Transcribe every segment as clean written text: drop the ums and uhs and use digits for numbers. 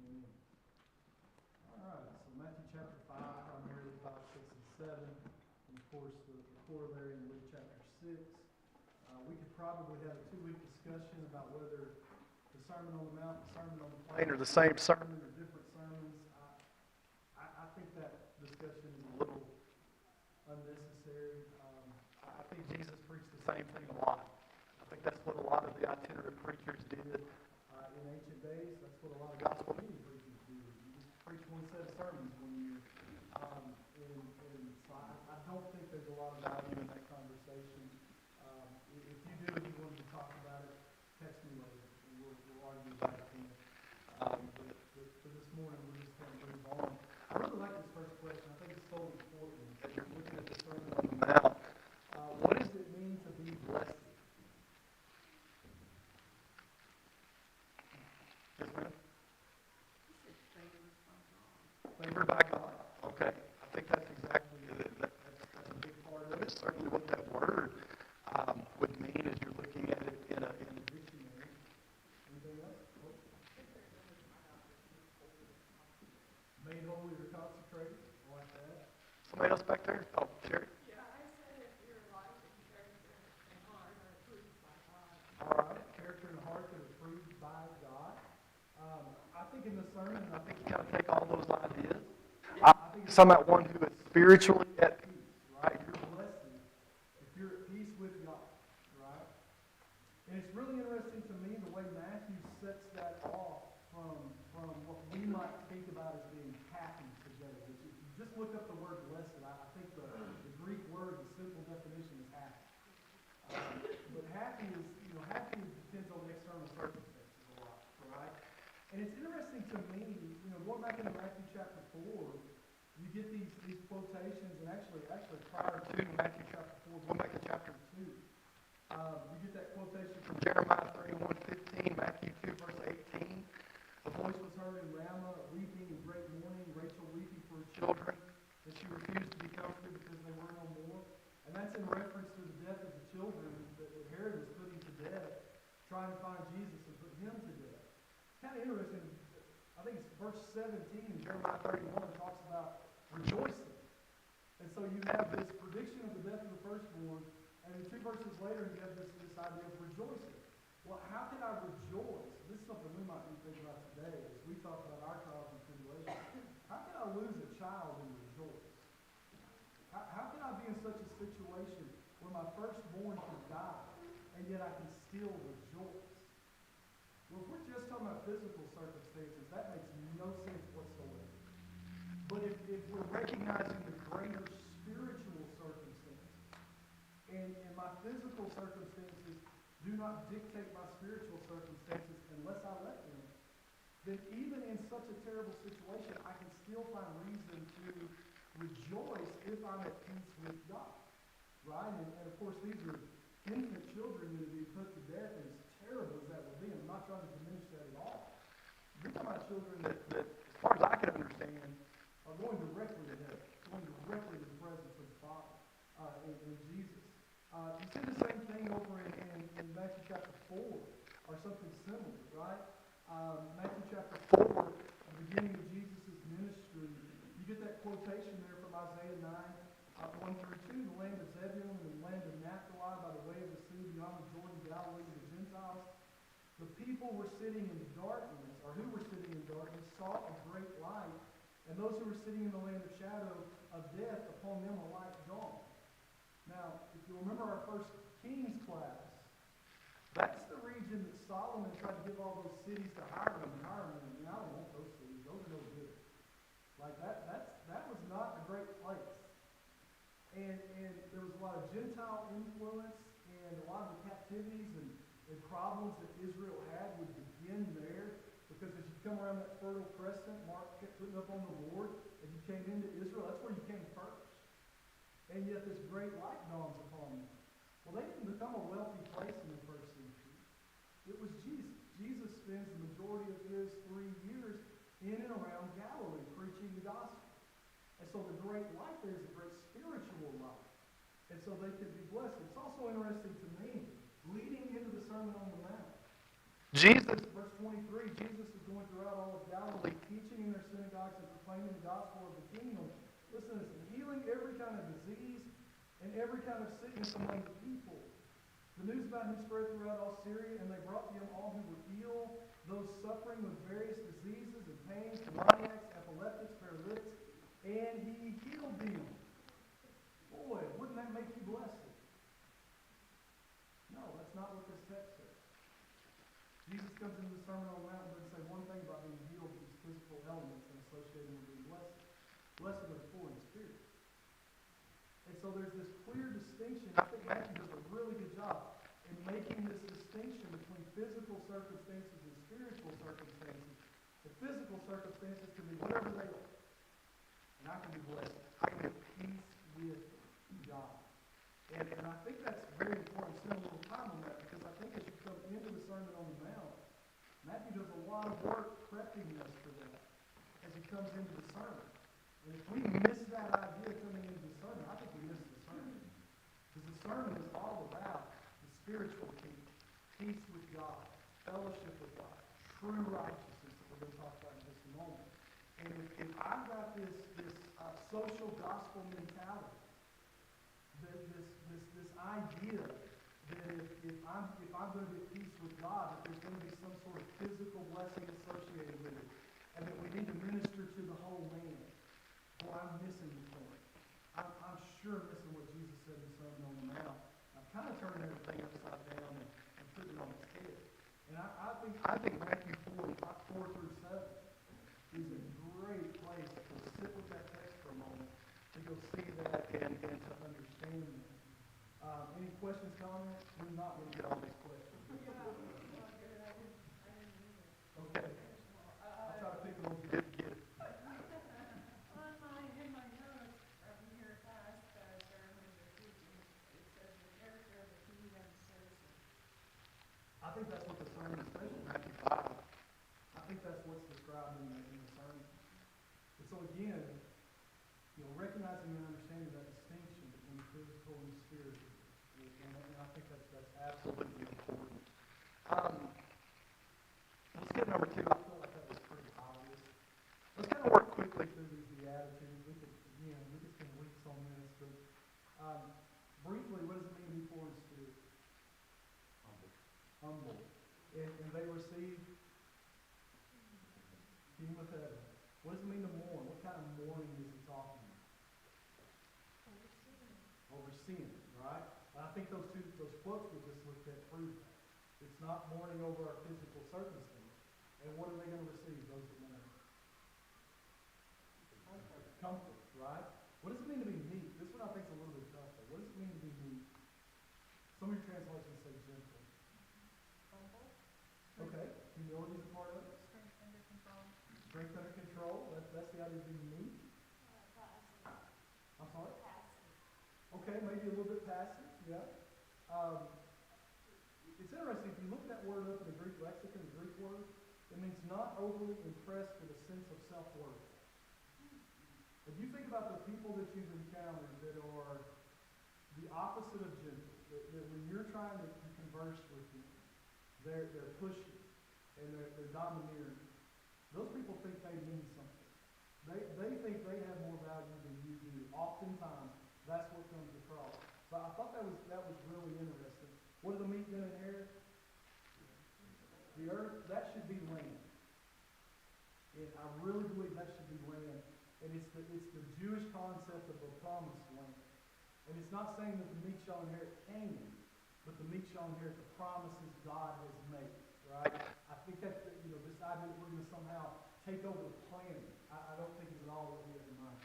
Amen. All right, so Matthew chapter 5, primarily 5, 6, and 7, and of course the corollary in Luke chapter 6. We could probably have a 2-week discussion about whether the Sermon on the Mount and the Sermon on the Plain are the same sermon or different sermons. I think that discussion is a little unnecessary. I think Jesus preached the same thing a lot. I think that's what a lot of the itinerant preachers did in ancient days. That's what a lot of gospel meeting preachers did. You just preach one set of sermons one year. And so I don't think there's a lot of value in that conversation. If you do and you wanted to talk about it, text me later, and we'll argue about it then. But for this morning, we're just going to move on. I really like this first question. I think it's so important as you're looking at the Sermon on the Mount. What does it mean to be blessed? Yes, ma'am? Favored by God. Okay. I think that's exactly it. That's a big part of it. Certainly what that word would mean as you're looking at it in a dictionary. Anything else? Oh. Made holy or consecrated. I like that. Somebody else back there? Oh, Terry. Yeah, I said if your life and character and heart are approved by God. All right. Character and heart that are approved by God. I think in the sermon, I think you kind of take all those ideas. I think it's talking about one who is spiritually at peace, right? You're blessed if you're at peace with God, right? And it's really interesting to me the way Matthew sets that off from what we might think about as being happy today. If you just look up the word blessed, I think the Greek word, the simple definition is happy. But happy happy depends on the external circumstances a lot, right? And it's interesting to me, going back into Matthew chapter 4, you get these quotations, and actually prior to Matthew chapter 4, going back to chapter 2, you get that quotation from Jeremiah 31:15, Matthew 2, verse 18. A voice was heard in Ramah, weeping and great mourning, Rachel weeping for her children, that she refused to be comforted because they were no more. And that's in reference to the death of the children that Herod was putting to death, trying to find Jesus and put him to death. It's kind of interesting. I think it's verse 17 in Jeremiah 31 talks about rejoicing. And so you have this prediction of the death of the firstborn, and then 2 verses later you have this idea of rejoicing. Well, how can I rejoice? This is something we might be thinking about today as we talk about our trials and tribulations. How can I lose a child and rejoice? How can I be in such a situation where my firstborn could die, and yet I can still rejoice? Well, if we're just talking about physical circumstances, that makes no sense whatsoever. But if we're recognizing the greater spiritual circumstances, and my physical circumstances do not dictate my spiritual circumstances unless I let them, then even in such a terrible situation, I can still find reason to rejoice if I'm at peace with God. Right? And of course, these are infant children that are being put to death, and as terrible as that would be, I'm not trying to diminish that at all. You're talking about children that as far as I can understand, are going directly to heaven, going directly to the presence of the Father in Jesus. You see the same thing over in Matthew chapter 4, or something similar, right? Matthew chapter 4, the beginning of Jesus' ministry, you get that quotation there from Isaiah 9, 1 through 2, the land of Zebulun and the land of Naphtali by the way of the sea beyond the Jordan, Galilee, and the Gentiles. The people were sitting in darkness, or who were sitting in darkness, saw a great light, and those who were sitting in the land of shadow of death, upon them a light dawned. Now, if you remember our first Kings class, that's the region that Solomon tried to give all those cities to Hiram, and Hiram went, I don't want those cities, those are no good. Like that was not a great place. And there was a lot of Gentile influence, and a lot of the captivities and problems that Israel had would begin there, because as you come around that Fertile Crescent, Mark kept putting up on the board, as you came into Israel, that's where you came first. And yet this great light dawns upon them. Well, they didn't become a wealthy place in the first century. It was Jesus. Jesus spends the majority of his 3 years in and around Galilee preaching the gospel. And so the great light there is a great spiritual light. And so they could be blessed. It's also interesting to me, leading into the Sermon on the Mount, Jesus, verse 23, Jesus is going throughout all of Galilee, teaching in their synagogues and proclaiming the gospel of the kingdom. Listen to this, and healing every kind of disease and every kind of sickness among the people. The news about him spread throughout all Syria, and they brought to him all who were ill, those suffering with various diseases and pains, demoniacs, epileptics, paralytics, and he healed them. Boy, wouldn't that make you blessed? No, that's not what this text says. Jesus comes into the Sermon on the Mount and doesn't say one thing about being healed of these physical elements and associating with being blessed. Blessed are the poor in spirit. And so there's this clear distinction. I think Matthew does a really good job in making this distinction between physical circumstances and spiritual circumstances. The physical circumstances can be whatever they are. And I can be blessed. I can have peace with God. And I think that's very important. Spend a little time on that because I think as you come into the Sermon on the Mount, Matthew does a lot of work prepping us for that as he comes into the sermon. And if we miss that idea coming into the sermon, I think we miss the sermon. Because the sermon is all about the spiritual peace with God, fellowship with God, true righteousness that we're going to talk about in just a moment. And if I've got this social gospel mentality, this idea that if I'm going to be at peace with God, that there's going to be some sort of physical blessing associated with it, and that we need to minister to the whole man. Well, I'm missing the point. I'm sure missing what Jesus said in the Sermon on the Mount. I'm kind of turning everything upside down and putting it on its head. And I think Matthew 4 through 7 is a great place to sit with that text for a moment, to go see that and to understand that. Any questions, comments? We're not going to get all these questions. Okay. I'll try to pick the ones you didn't get. In my notes from your past sermons or teachings, it says the character of the kingdom citizen. I think that's what the sermon, especially Matthew 5, I think that's what's described in the sermon. And so again, recognizing and understanding that distinction between physical and spiritual, and I think that's absolutely important. Let's get number 2. I feel like that was pretty obvious. Let's kind of work quickly through these Beatitudes. We could spend weeks on this, but briefly, what does it mean to be poor in spirit? Humble. And they receive kingdom of heaven. What does it mean to mourn? What kind of mourning is he talking about? Over sin, right? And I think those quotes we just looked at prove that. It's not mourning over our physical circumstance. And what are they going to receive, those that mourn? Comfort, right? What does it mean to be meek? This one I think is a little bit tough, though. What does it mean to be meek? Some of your translations say gentle. Humble. Okay, humility is a part of it. Strength under control. Strength under control, that's the idea of being meek. Passive. I'm sorry? Passive. Okay, maybe a little bit passive, yeah. It's interesting, if you look that word up in the Greek lexicon, the Greek word, it means not overly impressed with a sense of self-worth. If you think about the people that you've encountered that are the opposite of gentle, that when you're trying to converse with them, they're pushy and they're domineering. Those people think they mean something. They think they have more value than you do. Oftentimes, that's what comes across. So I thought that was really interesting. What are the meek going to inherit? The earth. That should be land. And I really believe that should be land. And it's the Jewish concept of a promised land. And it's not saying that the meek shall inherit Canaan, but the meek shall inherit the promises God has made. Right? I think that this idea that we're going to somehow take over the planet, I don't think is at all what we have in mind.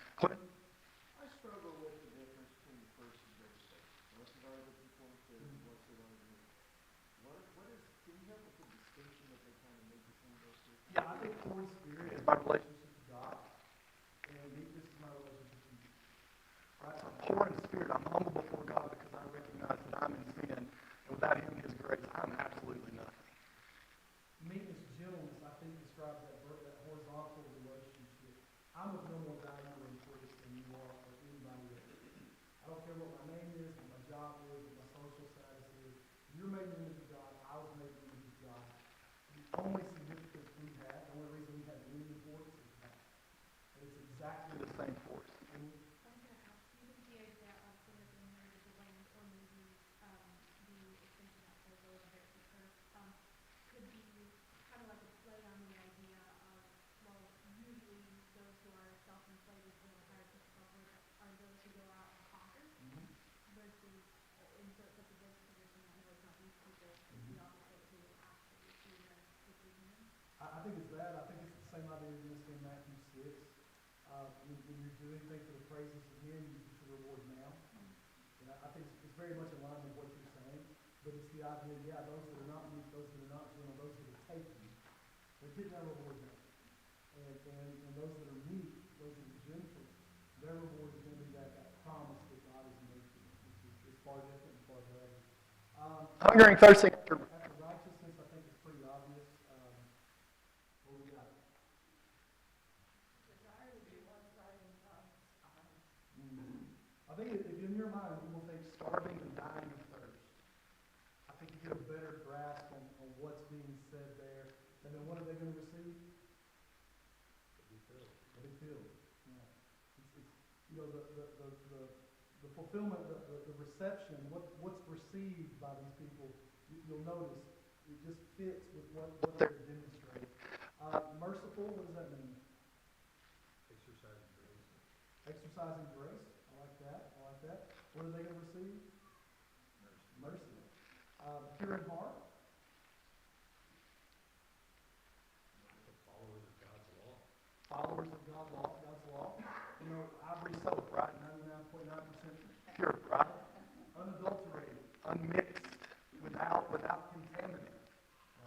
I struggle with the difference between the first and third statement. Blessed are the people in spirit, blessed are the meek. What is, can you help with the distinction that they kind of make between those two? Yeah, I think poor in spirit is my relationship to God, and meekness is my relationship to you. Right? So I'm poor in spirit. I'm humble before God because I recognize that I'm in sin, and without Him and His grace, I'm absolutely nothing. Meekness, gentleness, I think describes that horizontal relationship. I'm of no more value or importance than you are or anybody else. I don't care what my name is, what my job is, what my social status is. You're made in the image of God. I was made in the image of God. only significance we have, the only reason we have any importance is that. And it's exactly the same force. And I was gonna ask, do you think the idea of sort of the inherited land, or maybe, the extension that says those are the curse, could be kind of like a play on the idea of, well, usually those who are self-employed as well, hired to self-employed are those who go out and conquer versus, and so it puts a good position that no, it's not these people, it's the opposite who actually see the kingdom. I think it's that. I think it's the same idea you're going to see in Matthew 6. When you're doing things for the praises of him, you get your reward now. And I think it's very much in line with what you're saying. But it's the idea, yeah, those that are not meek, those that are not gentle, those that are taking, they're getting their reward now. And those that are meek, those that are gentle, their reward is going to be that promise that God is making, which is far different and far better. Hunger and thirsting after righteousness, I think, is pretty obvious. What we got? Desire to be one side and God's eye. I think if in your mind you will think starving and dying of thirst, I think you get a better grasp on what's being said there. And then what are they going to receive? They'll be filled. Yeah. It's you know, the fulfillment, the reception, what's received by these people, you'll notice it just fits with what they're demonstrating. Merciful, what does that mean? Exercising grace. Exercising grace. I like that. What are they going to receive? Mercy. Pure in heart. Followers of God's law. Followers of God's law. You know, ivory soap, right? 99.9% pure, right? Unadulterated, unmixed, without contaminant,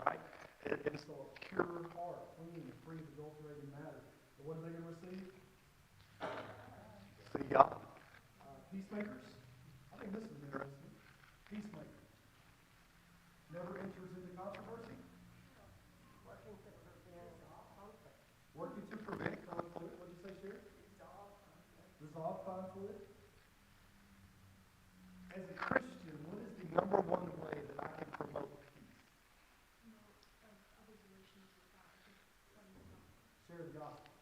right? And so a pure heart, clean, free of adulterated matter. And what are they going to receive? See God. Peacemakers. I think this is interesting. Peacemaker. Never enters into controversy. Working to prevent conflict. What did you say, Sherry? Resolve conflict. As a Christian, what is the number one way that I can promote peace? Others' relations with God, just letting them know. Share the gospel.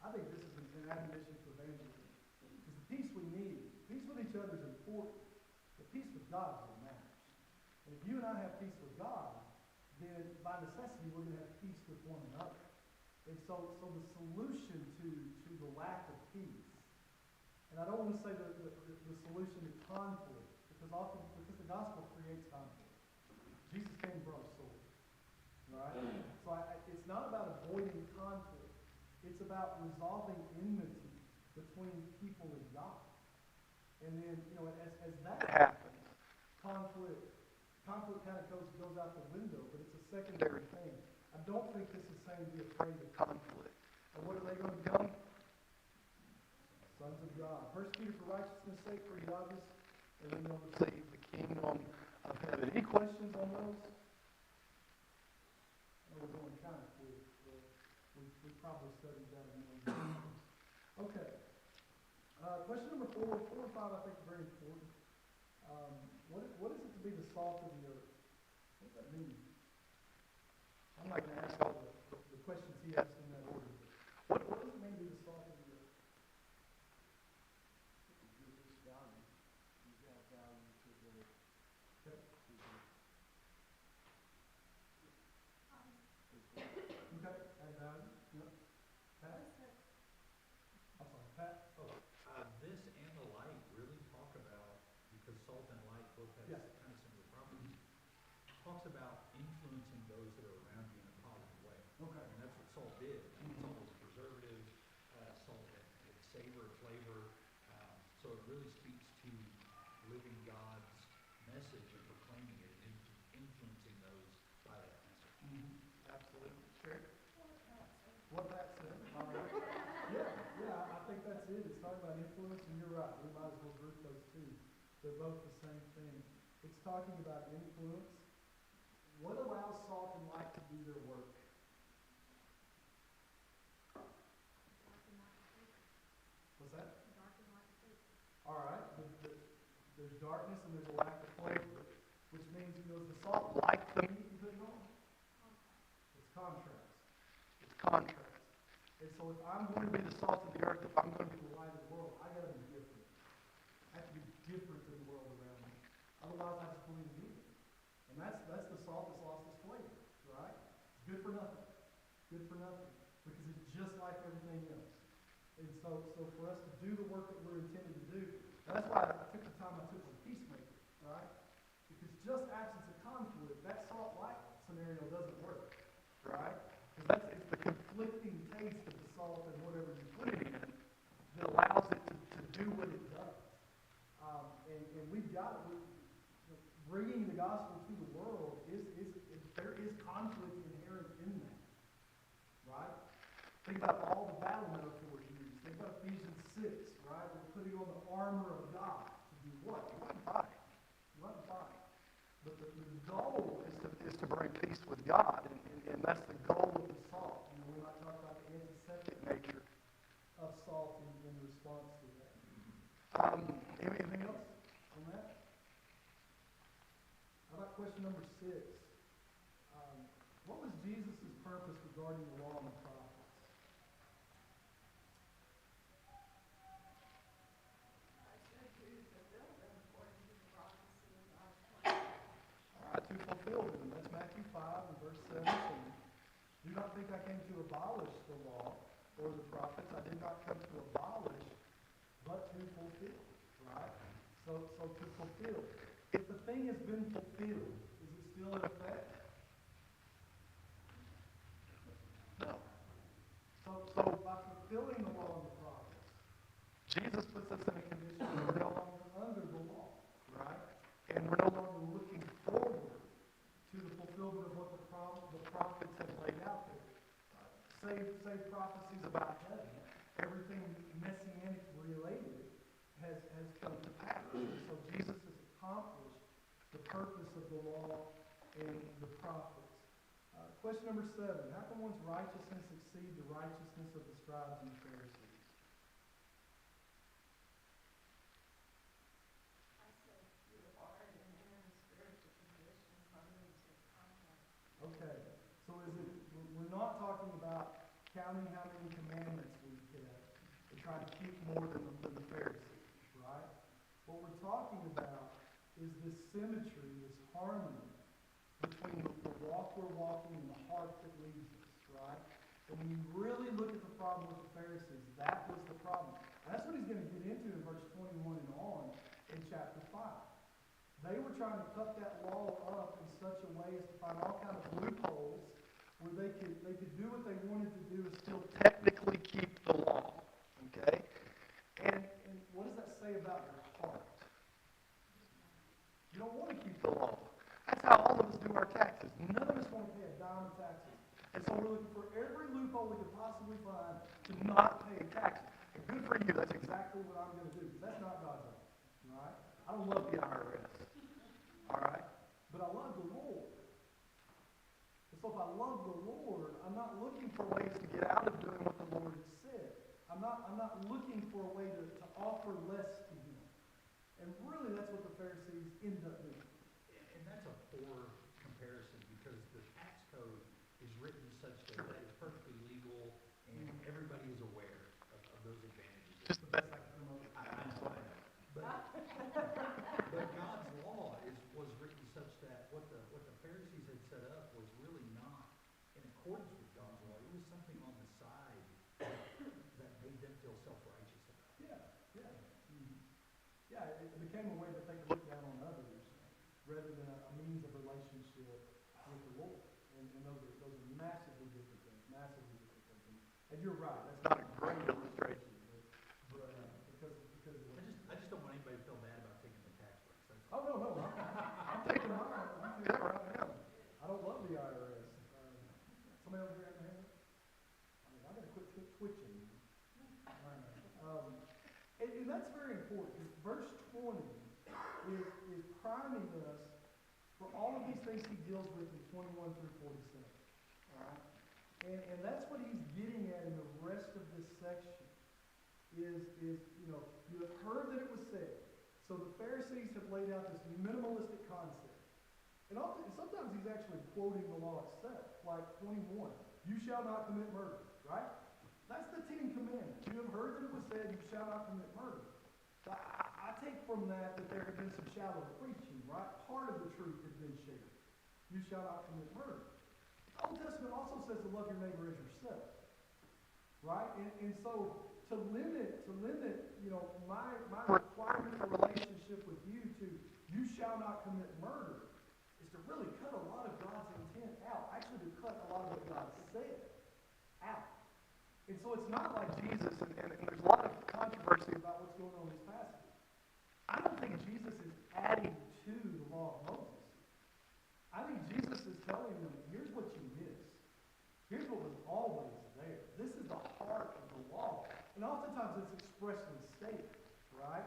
I think this is an admonition to evangelism. Because the peace we need, peace with each other is important, but peace with God is what matters. And if you and I have peace with God, then by necessity we're going to have peace with one another. And so the solution to the lack of peace, and I don't want to say the solution to conflict, because the gospel creates conflict. Jesus came and brought a sword. Right? So it's not about avoiding conflict. It's about resolving enmity between people and God. And then, you know, as that happens, conflict kind of goes out the window, but it's a secondary thing. I don't think this is saying be afraid of conflict. And what are they going to become? Sons of God. Persecuted for righteousness' sake, pretty obvious. And then they'll receive the kingdom of heaven. Any questions on those? We're going kind of quick. We probably studied that in more. Okay. Question number 4 and 5, I think, are very important. What is it to be the salt of the earth? What does that mean? I'm not going to ask all the questions he asked in that order. What does it mean to be the salt of the earth? It gives us value. You add value to the Okay. Okay. Add value. Yep. Pat? I'm sorry, Pat? Oh, This and the light really talk about, because salt and light both have Yeah. kind of similar properties, talks about influencing those that are around you in a positive way. okay. And that's what salt did. Salt was a preservative, salt had savor, flavor. So it really speaks to living God's message and proclaiming it and influencing those by that message. Absolutely. Sure. What Pat said. All right. Yeah, I think that's it. It's talking about influence, and you're right. We might as well group those two. They're both the same thing. It's talking about influence. What allows salt and light to do their work? What's that? All right. There's darkness and there's a lack of flavor, which means, you know, is the salt like the meat you put it on? contrast. It's contrast. And so if I'm going to be the salt of the earth, if I'm going to be the light of the world, I got to be different. I have to be different than the world around me. Otherwise, I just believe in it. And that's the salt that's lost its flavor, right? It's good for nothing. Good for nothing. Because it's just like everything else. And so for us to do the work that we're intended to do, and that's why I took the time I took with peacemaker, right? If it's just absence of conflict, that salt light scenario doesn't work, right? Because it's the conflicting taste of the salt and whatever you put it in that allows it to do what it does. And we've got bringing the gospel to the world there is conflict inherent in that, right? Think about all the battle metaphors used. Think about Ephesians 6, right? We're putting on the armor of God to do what? You want to fight. You want to fight. But the goal is to bring peace with God, and that's the goal of the salt. We might talk about the antiseptic nature of salt in response to that. Anything else on that? How about question number 6? What was Jesus' purpose regarding the law and the prophets? To fulfill them. That's Matthew 5 and verse 17. Do not think I came to abolish the law or the prophets. I did not come to abolish, but to fulfill. Right? So to fulfill. If the thing has been fulfilled, is it still in effect? No. So by fulfilling the law and the prophets, Jesus puts us in a condition where we're no longer under the law. Right? And we're no longer looking forward to the fulfillment of what the prophets have laid out there. Save prophecies about heaven. Everything messianic related has come to pass. So Jesus has accomplished the purpose of the law and the prophets. Question number 7. How can one's righteousness exceed the righteousness of the scribes and the Pharisees? Okay, so we're not talking about counting how many commandments we kept and trying to keep more than the Pharisees, right? What we're talking about is this symmetry, this harmony between the walk we're walking and the heart that leads us, right? And when you really look at the problem with the Pharisees, that was the problem. And that's what he's going to get into in verse 21 and on in chapter 5. They were trying to cut that law up in such a way as to find all kinds of loopholes where they could do what they wanted to do and still technically keep the law. Okay? And what does that say about your heart? You don't want to keep the law. That's how all of us do our taxes. None of us want to pay a dime in taxes. And so we're looking for every loophole we could possibly find to not pay taxes. And good for you, that's exactly what I'm going to do, because that's not God's way. Right? I don't love the IRS. All right? But I love the Lord. And so if I love the Lord, I'm not looking for ways to get out of doing what the Lord has said. I'm not looking for a way to offer less to Him. And really, that's what the Pharisees end up doing. And that's a poor comparison because the tax code is written such that that is perfectly legal and everybody is aware of those advantages. Just the best I can come up with. But God's law was written such that what the Pharisees had set up was really not in accordance with God's law. It was something on the side that made them feel self-righteous about it. Yeah. Mm-hmm. Yeah, it became a way that they could look down on others rather than a means of relationship with the Lord. And those are massively different things. And you're right, that's not a great illustration. But because I just don't want anybody to feel bad about taking the tax breaks. That's oh, no, I'm taking mine. I'm doing that right now. I don't love the IRS. Somebody over here have a hand? I got to quit twitching. And that's very important, because verse 20 is priming us for all of these things he deals with in 21 through 47. All right? And that's what he's getting at in the rest of this section. Is you have heard that it was said. So the Pharisees have laid out this minimalistic concept. And sometimes he's actually quoting the law itself, like 21. You shall not commit murder, right? That's the 10 Commandments. You have heard that it was said, you shall not commit murder. So I take from that there had been some shallow preaching, right? Part of the truth had been shared. You shall not commit murder. The Old Testament also says to love your neighbor as yourself, right? And so to limit, my requirement for relationship with you to you shall not commit murder is to really cut a lot of God's intent out. Actually, to cut a lot of what God said out. And so it's not like Jesus, and there's a lot of controversy about what's going on in this passage. I don't think Jesus is adding to the law of Moses. I think Jesus is telling them, here's what you missed. Here's what was always there. This is the heart of the law. And oftentimes it's expressly stated, right?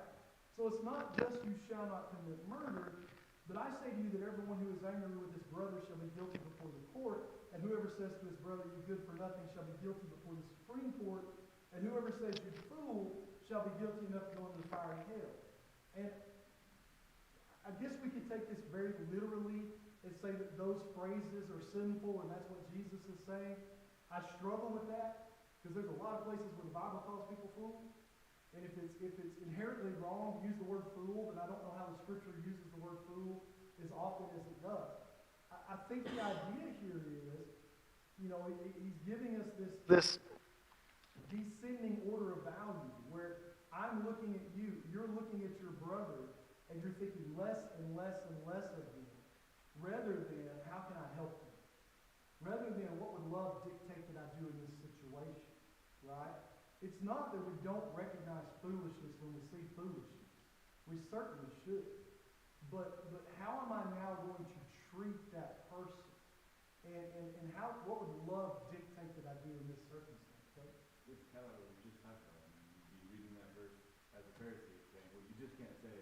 So it's not just you shall not commit murder, but I say to you that everyone who is angry with his brother shall be guilty before the court, and whoever says to his brother, you good for nothing, shall be guilty before the Supreme Court, and whoever says you fool shall be guilty enough to go into the fiery hell. And I guess we could take this very literally and say that those phrases are sinful, and that's what Jesus is saying. I struggle with that, because there's a lot of places where the Bible calls people fools. And if it's inherently wrong to use the word fool, then I don't know how the Scripture uses the word fool as often as it does. I think the idea here is, he's giving us this descending order of value, where I'm looking at you, you're looking at your brother, and you're thinking less and less and less of him, rather than how can I help him? Rather than what would love dictate that I do in this situation, right? It's not that we don't recognize foolishness when we see foolishness. We certainly should. But how am I now going to treat that person? And what would love dictate that I do in this circumstance? Okay? It's kind of what we just talked about. I mean, you'd be reading that verse as a Pharisee saying, well, you just can't say,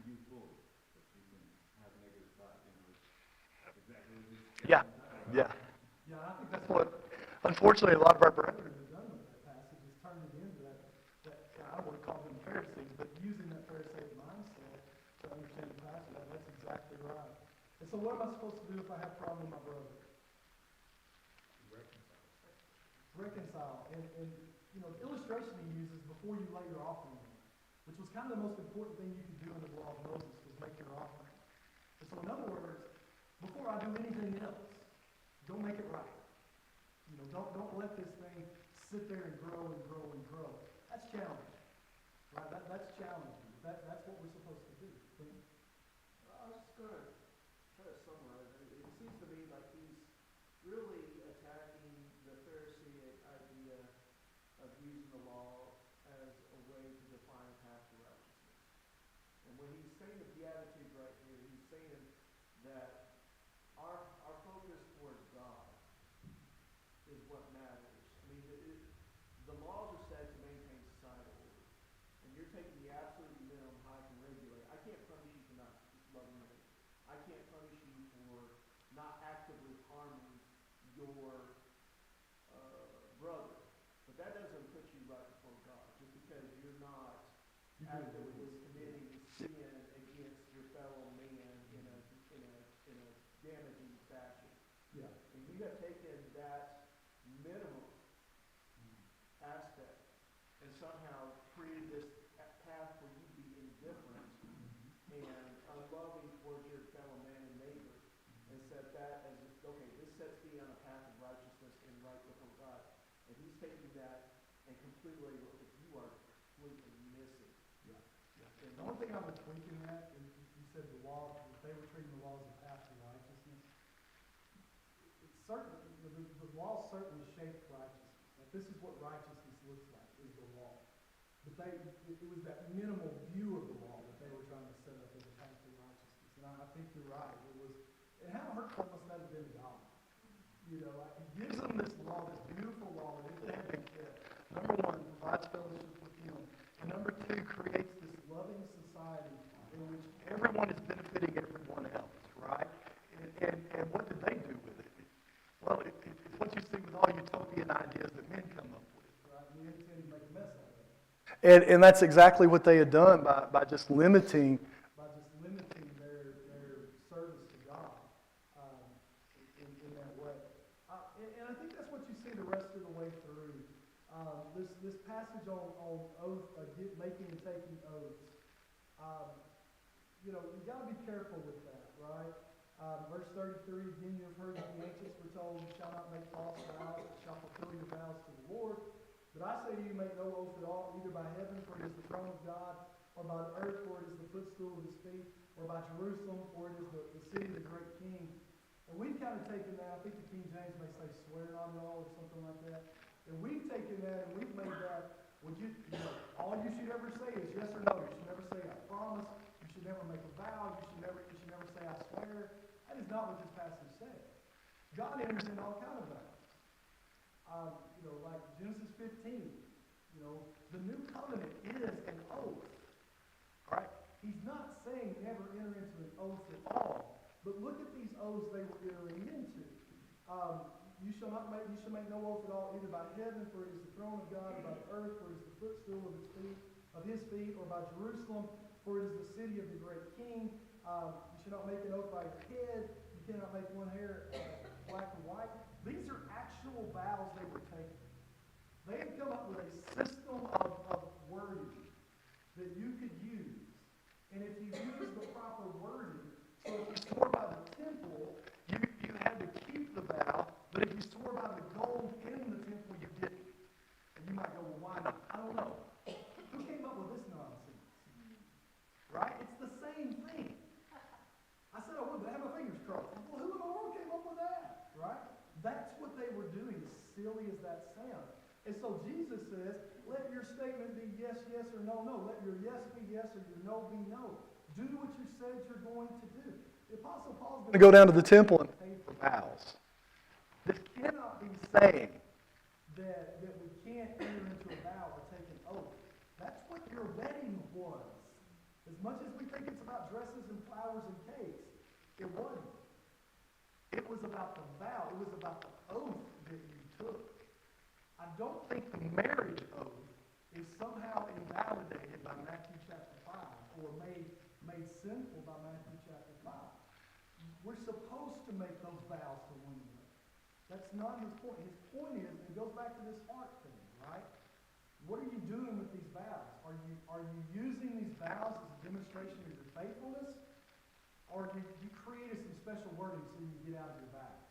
you fool, but you can have a negative thought. It's exactly what this Yeah. Yeah. Yeah, I think that's what, unfortunately, a lot of our brethren have done with that passage, is turned it into that I don't want to call them Pharisees, but using that Pharisaic mindset to understand the passage. That's exactly right. And so what am I supposed to do if I have a problem with my brother? Reconcile. And the illustration he uses before you lay your offering in, which was kind of the most important thing you could do in the law of Moses, was make your offering. And so in other words, before I do anything else, don't make it right. Don't let this thing sit there and grow and grow and grow. That's challenging, right? That's challenging. That's what we're supposed to do. I was just going to try to summarize it. It seems to me like he's really attacking the Pharisaic idea of using the law as a way to define a path to righteousness. And when he's saying the Beatitudes right here, he's saying that our focus towards God is what matters. I mean, the laws are set to maintain societal order. And you're taking the absolute minimum how I can regulate. I can't punish you for not loving me. I can't punish you for not actively harming your brother. But that doesn't put you right before God, just because you're not actively committing sin against your fellow man in a damaging fashion. Yeah. And you have taken that minimum aspect and somehow created this path for you to be indifferent and unloving towards your fellow man and neighbor, and set that as, okay, this sets me on a path of righteousness and right before God. And he's taking that and completely, you are completely missing. Yeah. The only thing I would tweak in that, and you said the law, if they were treating the law as a path to righteousness, it's certainly, the law certainly shaped righteousness. Like, this is what righteousness looks like, is the law. But it was that minimal view of the law that they were trying to set up as a path to righteousness. And I think you're right. And how hurtful must that have been to God? Like, he gives them this law, this beautiful law that if they had been kept, number one, provides fellowship with him. And number two, creates this loving society in which everyone is benefiting everyone else, right? And what did they do with it? Well, it's what you see with all utopian ideas that men come up with, right? Men tend to make a mess out of it. And that's exactly what they had done by just limiting their service to God. this passage on oath, making and taking oaths, you got to be careful with that, right? Verse 33, again, you have heard that the ancients were told, you shall not make false vows, but shall fulfill your vows to the Lord. But I say to you, make no oath at all, either by heaven, for it is the throne of God, or by the earth, for it is the footstool of his feet, or by Jerusalem, for it is the city of the great king. And we've kind of taken that, I think the King James may say swear on it all or something like that. And we've taken that and we've made that, all you should ever say is yes or no. You should never say I promise. You should never make a vow. You should never say I swear. That is not what this passage says. God enters in all kinds of vows. Like Genesis 15, the new covenant is an oath. Right? He's not saying never enter into an oath at all. But look at these oaths they were entering into. You shall make no oath at all, either by heaven, for it is the throne of God, or by the earth, for it is the footstool of his feet, or by Jerusalem, for it is the city of the great king. You shall not make an oath by your head. You cannot make one hair black or white. These are actual vows they were taking. They had come up with a system of wording that you could use. And if you use the proper wording, so if you swore by the temple, you had to keep the vow, but if you swore by the gold in the temple, you didn't. And you might go, well, why not? I don't know. Who came up with this nonsense? Right? It's the same thing. I said I would, but I have my fingers crossed. Well, who in the world came up with that? Right? That's what they were doing, as silly as that sounds. And so Jesus says, let your statement be yes, yes, or no, no. Let your yes be yes, or your no be no. Do what you said you're going to do. The Apostle Paul's going to go down to the temple and pay for vows. This cannot be saying that we can't enter into a vow or take an oath. That's what your wedding was. As much as we think it's about dresses and flowers and cakes, it wasn't. It was about the vow. It was about the oath that you took. I don't think the marriage oath is somehow invalidated by Matthew chapter 5 or made sinful by Matthew chapter 5. We're supposed to make those vows to one another. That's not his point. His point is, it goes back to this heart thing, right? What are you doing with these vows? Are you using these vows as a demonstration of your faithfulness? Or do you created some special wording so you can get out of your vows?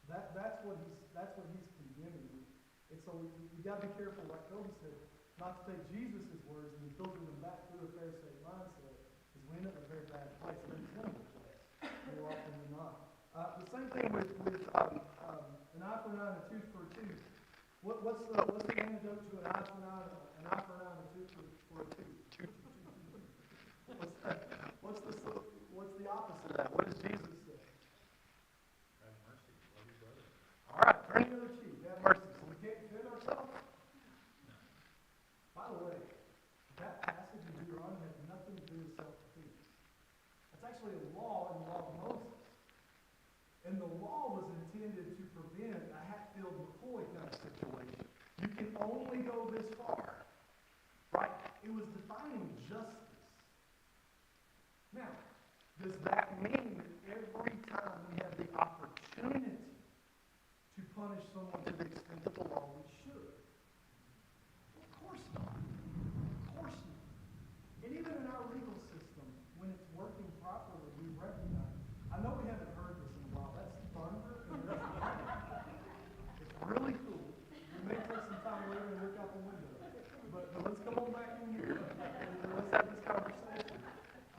That's what he's condemning. And so we got to be careful, like Toby said, not to take Jesus' words and filter them back through a Pharisaic mindset, because we end up in a very bad place, a very sinful place, more often than not. The same thing with an eye for an eye and a tooth for a tooth. What's the antidote to an eye for an eye, an eye for an eye and a tooth for a tooth? What's the opposite of that? What does Jesus say? Have mercy, love your brother. All right, turn the other cheek. Have mercy. So we can't defend ourselves? No. By the way, that passage in Deuteronomy has nothing to do with self-defense. That's actually a law in the law of Moses. And the law was intended to prevent a Hatfield McCoy kind of situation. You can only go this far. Right? It was defining justice. Now, does that mean that every time we have the opportunity to punish someone to the extent of the law, we should? Of course not. Of course not. And even in our legal system, when it's working properly, we recognize. I know we haven't heard this in a while. That's thunder. And that's it's really cool. We may take some time later and look out the window. But let's come on back in here. Let's have this conversation.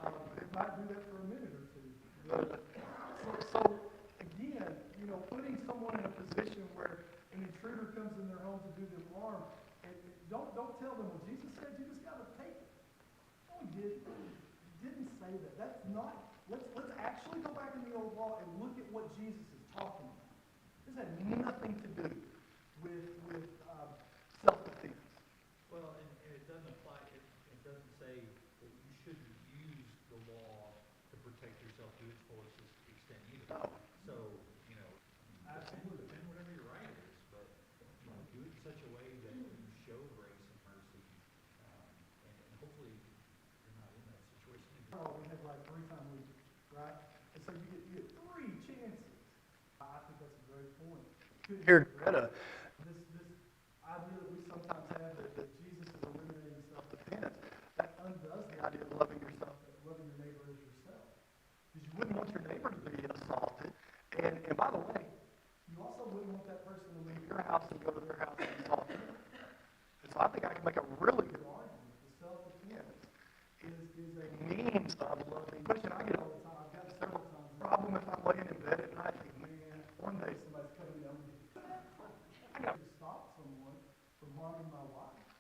It might do that for a minute or two. So again, putting someone in a position where an intruder comes in their home to do them harm, don't tell them, well, Jesus said you just got to take it. No, he didn't. He didn't say that. That's not. Let's actually go back in the old law and look at what Jesus is talking about. This had nothing to do with self-defense. Well, and it doesn't apply, it doesn't say that you shouldn't use the law to protect yourself to its fullest extent either. No. So, Absolutely. defend whatever your right is, but, do it in such a way that you show grace and mercy, and hopefully you're not in that situation anymore. Oh, we had like 3-time losers, right? And so you get 3 chances. I think that's a great point. Couldn't hear Greta. This idea that we sometimes Because you wouldn't want your neighbor to be assaulted. And by the way, you also wouldn't want that person to leave your house and go to their house and assault them. And so I think I can make a really good argument that self-defense is a means of loving. Question I get all the time, I've got several times, problem if I'm laying in bed at night thinking, man, one day somebody's coming down with me. I got to stop someone from harming my wife.